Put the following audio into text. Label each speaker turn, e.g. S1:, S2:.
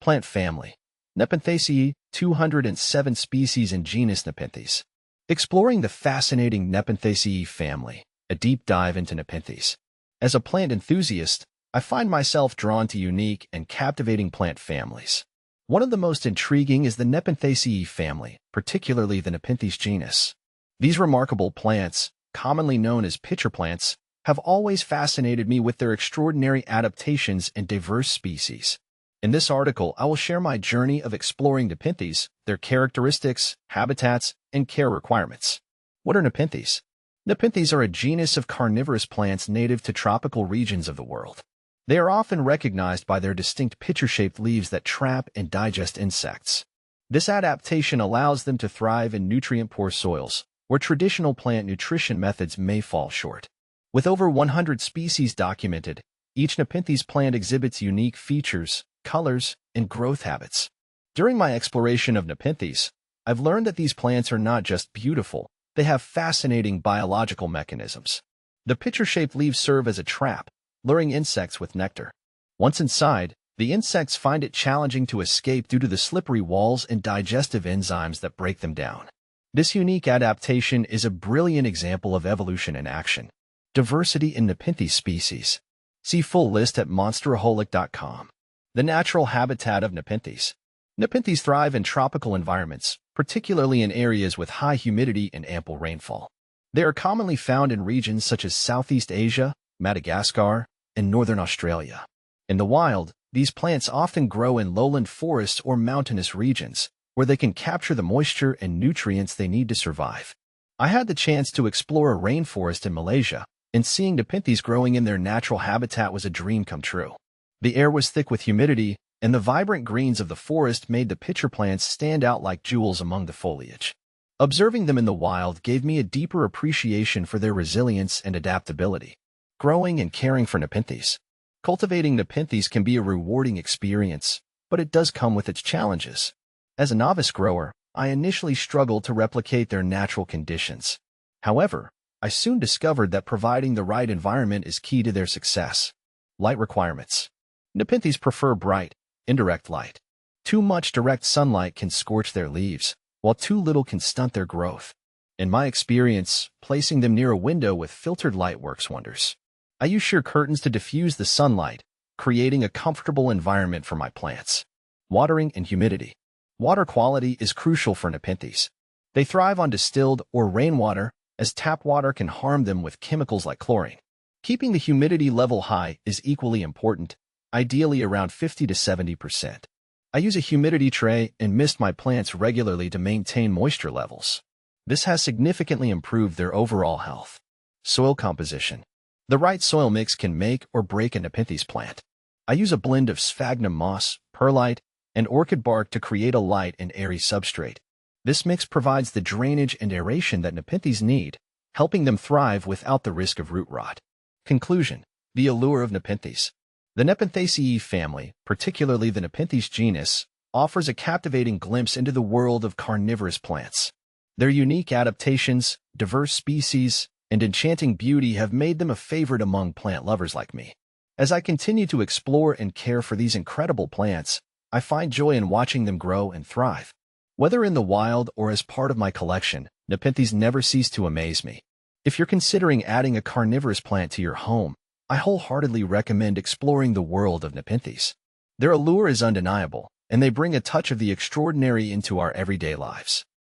S1: Plant family. Nepenthaceae, 207 species in genus Nepenthes. Exploring the fascinating Nepenthaceae family, a deep dive into Nepenthes. As a plant enthusiast, I find myself drawn to unique and captivating plant families. One of the most intriguing is the Nepenthaceae family, particularly the Nepenthes genus. These remarkable plants, commonly known as pitcher plants, have always fascinated me with their extraordinary adaptations and diverse species. In this article, I will share my journey of exploring Nepenthes, their characteristics, habitats, and care requirements. What are Nepenthes? Nepenthes are a genus of carnivorous plants native to tropical regions of the world. They are often recognized by their distinct pitcher-shaped leaves that trap and digest insects. This adaptation allows them to thrive in nutrient-poor soils, where traditional plant nutrition methods may fall short. With over 100 species documented, each Nepenthes plant exhibits unique features, colors, and growth habits. During my exploration of Nepenthes, I've learned that these plants are not just beautiful, they have fascinating biological mechanisms. The pitcher-shaped leaves serve as a trap, luring insects with nectar. Once inside, the insects find it challenging to escape due to the slippery walls and digestive enzymes that break them down. This unique adaptation is a brilliant example of evolution in action. Diversity in Nepenthes species. See full list at monsteraholic.com. The natural habitat of Nepenthes. Nepenthes thrive in tropical environments, particularly in areas with high humidity and ample rainfall. They are commonly found in regions such as Southeast Asia, Madagascar, and northern Australia. In the wild, these plants often grow in lowland forests or mountainous regions, where they can capture the moisture and nutrients they need to survive. I had the chance to explore a rainforest in Malaysia, and seeing Nepenthes growing in their natural habitat was a dream come true. The air was thick with humidity, and the vibrant greens of the forest made the pitcher plants stand out like jewels among the foliage. Observing them in the wild gave me a deeper appreciation for their resilience and adaptability. Growing and caring for Nepenthes. Cultivating Nepenthes can be a rewarding experience, but it does come with its challenges. As a novice grower, I initially struggled to replicate their natural conditions. However, I soon discovered that providing the right environment is key to their success. Light requirements. Nepenthes prefer bright, indirect light. Too much direct sunlight can scorch their leaves, while too little can stunt their growth. In my experience, placing them near a window with filtered light works wonders. I use sheer curtains to diffuse the sunlight, creating a comfortable environment for my plants. Watering and humidity. Water quality is crucial for Nepenthes. They thrive on distilled or rainwater, as tap water can harm them with chemicals like chlorine. Keeping the humidity level high is equally important, ideally around 50 to 70%. I use a humidity tray and mist my plants regularly to maintain moisture levels. This has significantly improved their overall health. Soil composition. The right soil mix can make or break a Nepenthes plant. I use a blend of sphagnum moss, perlite, and orchid bark to create a light and airy substrate. This mix provides the drainage and aeration that Nepenthes need, helping them thrive without the risk of root rot. Conclusion. The allure of Nepenthes. The Nepenthaceae family, particularly the Nepenthes genus, offers a captivating glimpse into the world of carnivorous plants. Their unique adaptations, diverse species, and enchanting beauty have made them a favorite among plant lovers like me. As I continue to explore and care for these incredible plants, I find joy in watching them grow and thrive. Whether in the wild or as part of my collection, Nepenthes never cease to amaze me. If you're considering adding a carnivorous plant to your home, I wholeheartedly recommend exploring the world of Nepenthes. Their allure is undeniable, and they bring a touch of the extraordinary into our everyday lives.